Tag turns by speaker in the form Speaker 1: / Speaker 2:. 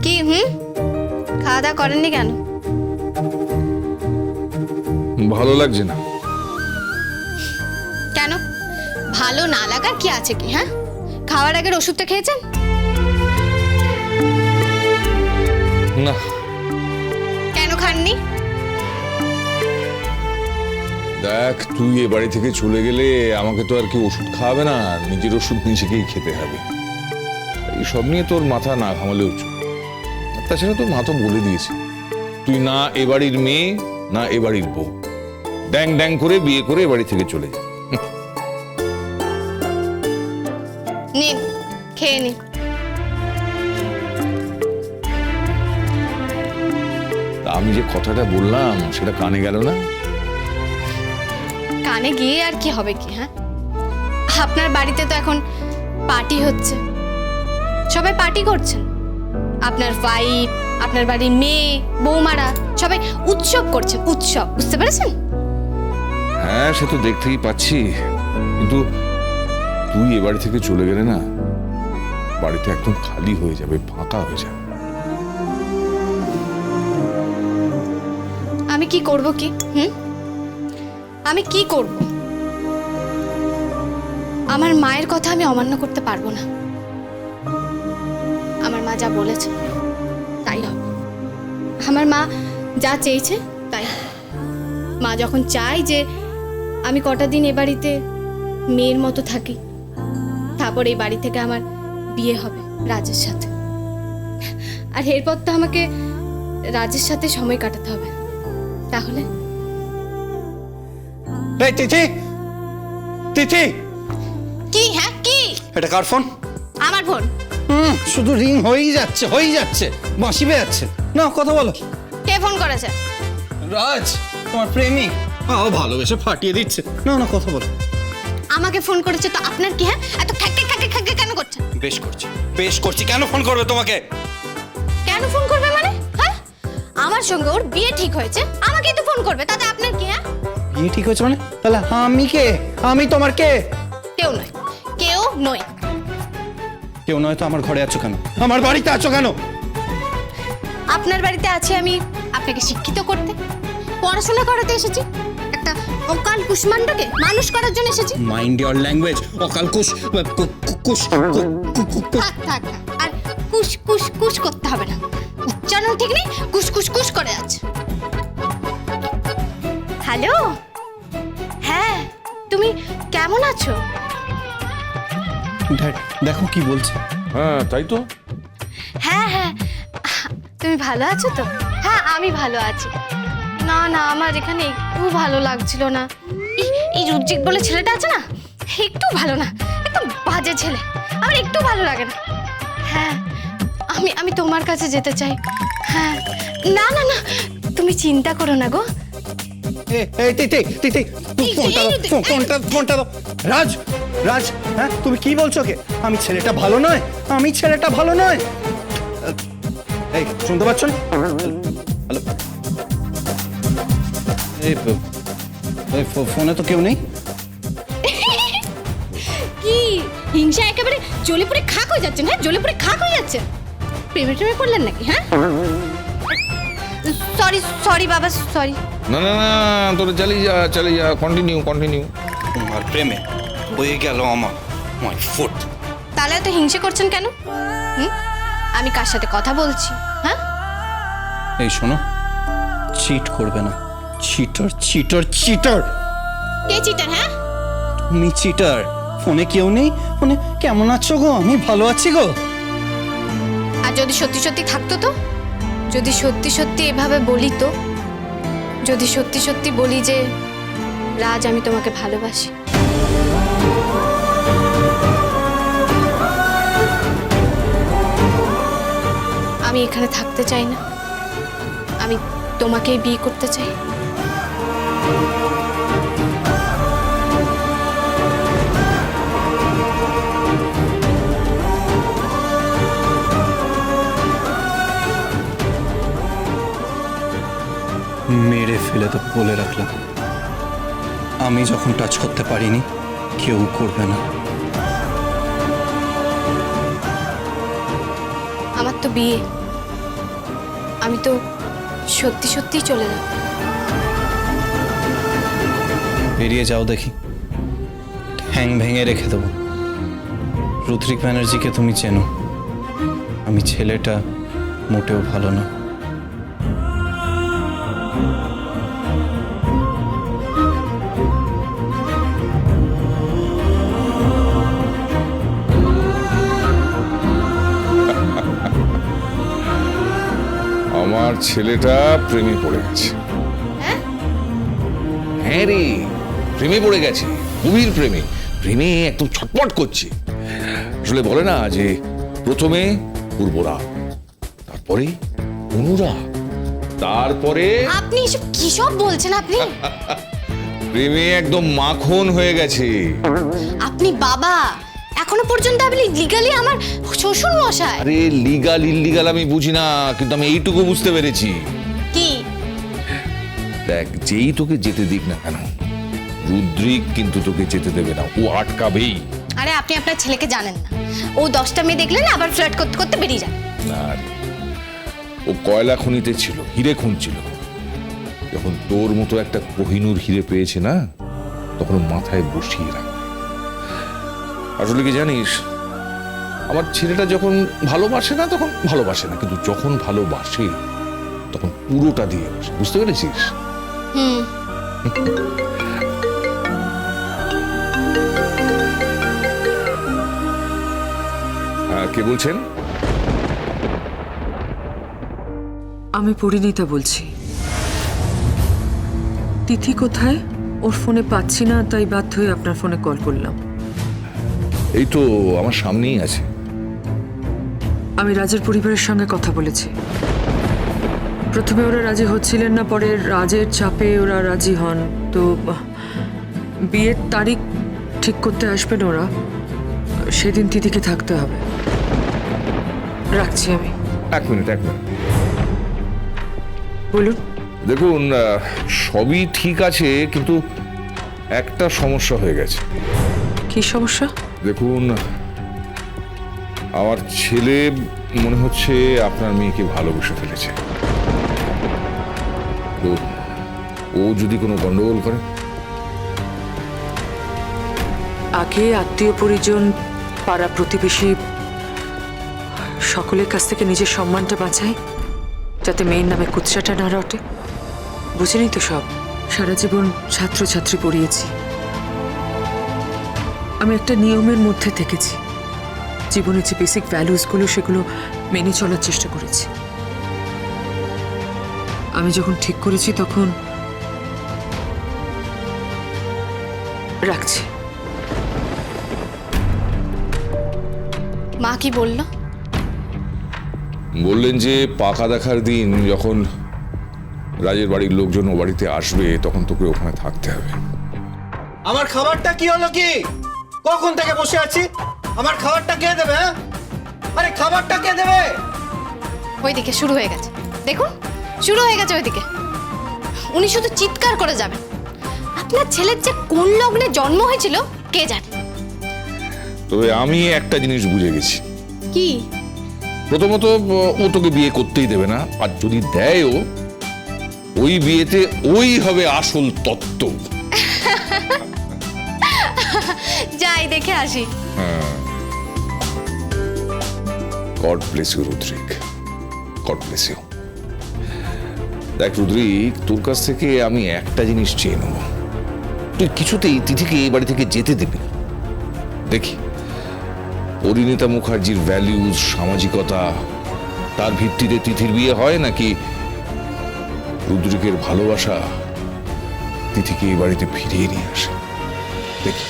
Speaker 1: কি খাওয়া দাওয়া করেননি কেন?
Speaker 2: ভালো লাগছে না।
Speaker 1: কেন ভালো না লাগার কি আছে কি? হ্যাঁ, খাওয়ার আগের ওষুধটা খেয়েছেন?
Speaker 2: না।
Speaker 1: কেন খাননি?
Speaker 2: দেখ, তুই এ বাড়ি থেকে চলে গেলে আমাকে তো আর কি ওষুধ খাওয়াবে না, নিজের ওষুধ নিজেকেই খেতে হবে। এইসব নিয়ে তোর মাথা না ঘামালেও চল। তাছাড়া তোর মা তো বলে দিয়েছে, তুই না এ বাড়ির মেয়ে না এ বাড়ির বউ। ড্যাং ড্যাং করে বিয়ে করে এ বাড়ি থেকে চলে যা।
Speaker 1: নিন, খেয়ে নিন।
Speaker 2: আমি যে কথাটা বললাম সেটা কানে গেল না?
Speaker 1: কানে গিয়ে আর কি হবে কি? হ্যাঁ, আপনার বাড়িতে তো এখন পার্টি হচ্ছে, সবাই পার্টি করছেন। আপনার ওয়াইফ, আপনার বাড়ির মেয়ে, বৌমারা সবাই উৎসব করছে, উৎসব, বুঝতে পেরেছেন?
Speaker 2: হ্যাঁ, সে তো দেখতেই পাচ্ছি, কিন্তু তুই এ বাড়ি থেকে চলে গেলে না, বাড়িতে একদম খালি হয়ে যাবে, ফাঁকা হয়ে যাবে।
Speaker 1: আমি কি করব কি? আমি কি করব? আমার মায়ের কথা আমি অমান্য করতে পারবো না। আমার মা যা বলেছে তাই হবে। আমার মা যা চেয়েছে তাই হবে। মা যখন চায় যে আমি কটা দিন এ বাড়িতে মেয়ের মতো থাকি, তারপর এই বাড়ি থেকে আমার বিয়ে হবে রাজের সাথে, আর এরপর তো আমাকে রাজের সাথে সময় কাটাতে হবে। তাহলে
Speaker 3: এই তিথি, তিথি,
Speaker 1: কি? হ্যাঁ, কি?
Speaker 3: এটা কার ফোন?
Speaker 1: আমার ফোন।
Speaker 3: শুধু রিং হয়েই যাচ্ছে, বাঁশি বেয়াচ্ছে না। কথা বলো।
Speaker 1: কে ফোন করেছে?
Speaker 3: রাজ, তোমার প্রেমিক। ও ভালোবেসে ফাটিয়ে দিচ্ছে। না না, কথা বলো।
Speaker 1: আমাকে ফোন করেছে তো আপনার কি? হ্যাঁ, এত খ্যাকে খ্যাকে খ্যাকে কেন করছেন?
Speaker 3: বেশ করছি। কেন ফোন করবে তোমাকে?
Speaker 1: কেন ফোন করবে মানে? হ্যাঁ, আমার সঙ্গে ওর বিয়ে ঠিক হয়েছে, আমাকেই তো ফোন করবে, তাতে আপনার কি? হ্যাঁ,
Speaker 3: বিয়ে ঠিক হয়েছে মানে? তাহলে আমি কে? আমি তোমার কে?
Speaker 1: কেউ নয়, কেউ নয়।
Speaker 3: কেউ নয় তো আমার ঘরে আছো কেন? আমার বাড়িতে আছো কেন?
Speaker 1: আপনার বাড়িতে আছে আমি আপনাকে শিক্ষিত করতে, পড়াশোনা করাতে এসেছি। একটা অকাল কুষ্মান্ডকে মানুষ করার জন্য এসেছি।
Speaker 3: Mind your language. অকাল কুশ কুশ।
Speaker 1: থাক থাক, আর কুশ কুশ কুশ করতে হবে না, উচ্চারণ ঠিক নেই, কুশ কুশ কুশ করে আছে। হ্যালো, হ্যাঁ, তুমি কেমন আছো?
Speaker 3: দেখো কি বলছে।
Speaker 2: হ্যাঁ, তাই তো।
Speaker 1: হ্যাঁ হ্যাঁ, তুমি ভালো আছো তো? হ্যাঁ, আমি ভালো আছি। না না, আমার এখানে একটু ভালো লাগছিল না। এই রুজিক বলে ছেলেটা আছে না, একটু ভালো না, একদম বাজে ছেলে, আমার একটু ভালো লাগে না। হ্যাঁ, আমি তোমার কাছে যেতে চাই। হ্যাঁ, না না না, তুমি চিন্তা করো না গো।
Speaker 3: এই তিথি, ফোনটা দাও। রাজ, হ্যাঁ তুমি কি বলছো? কে? আমি ছেলেটা ভালো নয়? এই শুনতে পাচ্ছ না? হ্যালো, এই ফোনে তো কেউ নেই।
Speaker 1: কি হিংসা একেবারে জ্বলে পুড়ে খাক হয়ে যাচ্ছে? হ্যাঁ, জ্বলে পুড়ে খাক হয়ে যাচ্ছে। প্রেমে পড়লেন নাকি? হ্যাঁ, সরি বাবা, সরি।
Speaker 2: না না না, তোরা চালিয়ে যা, কন্টিনিউ।
Speaker 3: তোমার প্রেমে হয়ে গেল আমার মাই ফুট।
Speaker 1: তাহলে এত হিংসে করছেন কেন? আমি কার সাথে কথা বলছি? হ্যাঁ,
Speaker 3: এই শোনো, চিট করবে না। চিটার।
Speaker 1: কে চিটার? হ্যাঁ,
Speaker 3: তুমি চিটার। ফোনে কেউ নেই। ফোনে কেমন আছো গো? আমি ভালো আছি গো।
Speaker 1: আর যদি সত্যি সত্যি থাকতো তো? যদি সত্যি সত্যি এভাবে বলি তো? যদি সত্যি সত্যি বলি যে রাজ, আমি তোমাকে ভালোবাসি, আমি এখানে থাকতে চাই না, আমি তোমাকেই বিয়ে করতে চাই।
Speaker 3: মেরে ফেলে তো বলে রাখলাম, আমি যখন টাচ করতে পারিনি, কেউ করবে না।
Speaker 1: আমার তো বিয়ে, আমি তো সত্যি সত্যি চলে যাব।
Speaker 3: বেরিয়ে যাও দেখি, ঠ্যাং ভেঙে রেখে দেবো। রুদ্রিক ব্যানার্জিকে তুমি চেনো, আমি ছেলেটা মোটেও ভালো না।
Speaker 2: আমার ছেলেটা প্রেমে পড়ে গেছে। হ্যাঁ রে, প্রেমে পড়ে গেছে, গভীর প্রেমে। প্রেমে একদম ছটপট করছে। আসলে বলে না যে প্রথমে পূর্বরাগ, তারপরে অনুরাগ, তারপরে
Speaker 1: আপনি এসব কি সব বলছেন? আপনি
Speaker 2: প্রেমে একদম মাখন হয়ে গেছে।
Speaker 1: আপনি বাবা, এখনো পর্যন্ত আপনি লিগালি আমার শ্বশুর মশাই।
Speaker 2: আরে লিগাল ইল্লিগাল আমি বুঝি না, কিন্তু আমি এইটুকু বুঝতে পেরেছি।
Speaker 1: কি?
Speaker 2: দেখ, যেই তোকে যেতে দিক না কেন, রুদ্রিক কিন্তু তোকে যেতে দেবে না, ও আটকাবেই।
Speaker 1: আরে আপনি আপনার ছেলেকে জানেন না, ও 10টা মেয়ে দেখলে না আবার ফ্লার্ট করতে করতে বেরিয়ে যায়।
Speaker 2: না রে, ও কয়লা খনিতে ছিল, হিরে খুঁজছিল। যখন তোর মতো একটা কোহিনূর হিরে পেয়েছে না, তখন ও মাথায় বসিয়ে রাখ। আসলে কি জানিস, আমার ছেলেটা যখন ভালোবাসে না তখন ভালোবাসে না, কিন্তু যখন ভালোবাসে তখন পুরোটা দিয়ে বসে। বুঝতে পেরেছিস?
Speaker 1: হুম।
Speaker 2: হ্যাঁ, কে বলছেন?
Speaker 4: আমি পরিণীতা বলছি। তিথি কোথায়? ওর ফোনে পাচ্ছি না, তাই বাধ্য হয়ে আপনার ফোনে কল করলাম।
Speaker 2: এই তো আমার সামনেই আছে।
Speaker 4: আমি রাজের পরিবারের সঙ্গে কথা বলেছি। প্রথমে ওরা রাজি হচ্ছিলেন না, পরে রাজের চাপে ওরা রাজি হন। তো বিয়ের তারিখ ঠিক করতে আসবেন ওরা, সেদিন তিথিকে থাকতে হবে। রাখছি আমি।
Speaker 2: এক মিনিট।
Speaker 4: বলুন।
Speaker 2: দেখুন, সবই ঠিক আছে, কিন্তু একটা সমস্যা হয়ে গেছে।
Speaker 4: কি সমস্যা?
Speaker 2: দেখুন, আমার ছেলে মনে হচ্ছে আপনার মেয়েকে ভালোবেসে ফেলেছে। তো ও যদি কোনো গন্ডগোল করে?
Speaker 4: আগে আত্মীয় পরিজন, পাড়া প্রতিবেশী সকলের কাছ থেকে নিজের সম্মানটা বাঁচাই, যাতে মেয়ের নামে কুৎসাটা না রটে। বুঝেনি তো সব, সারা জীবন ছাত্রছাত্রী পড়িয়েছি। আমি একটা নিয়মের মধ্যে থেকেছি। জীবনের যে বেসিক ভ্যালুসগুলো সেগুলো মেনে চলার চেষ্টা করেছি। আমি যখন ঠিক করেছি তখন রাখছি।
Speaker 1: মা কি বললো?
Speaker 2: বললেন যে পাকা দেখার দিন যখন রাজের বাড়ির লোকজন ও বাড়িতে আসবে, তখন তোকে ওখানে থাকতে হবে।
Speaker 3: আমার খাবারটা কি হলো? কি কখন থেকে বসে আছি? আমার খাবারটা কে দেবে? আরে খাবারটা কে দেবে?
Speaker 1: ওইদিকে শুরু হয়ে গেছে, দেখুন শুরু হয়ে গেছে ওইদিকে। উনি শুধু চিৎকার করে যাবেন। আপনার ছেলের যে কোন লগ্নে জন্ম হয়েছিল কে জানে।
Speaker 2: তবে আমি একটা জিনিস বুঝে গেছি।
Speaker 1: কি?
Speaker 2: প্রথমত, ও তোকে বিয়ে করতেই দেবে না, আর যদি দেয়ও, ওই বিয়েতে ওই হবে আসল তত্ত্ব।
Speaker 1: যাই দেখে আসি।
Speaker 2: God bless you Rudrik, God bless you. দেখ রুদ্রিক, তোর কাছ থেকে আমি একটা জিনিস চেয়ে নেব, তুই কিছুতেই তিথিকে এই বাড়ি থেকে যেতে দিবি না। দেখি পরিণীতা মুখার্জির ভ্যালিউজ, সামাজিকতা, তার ভিত্তিতে তিথির বিয়ে হয়, নাকি রুদ্রিকের ভালোবাসা তিথিকে এই বাড়িতে ফিরিয়ে নিয়ে আসে। দেখি।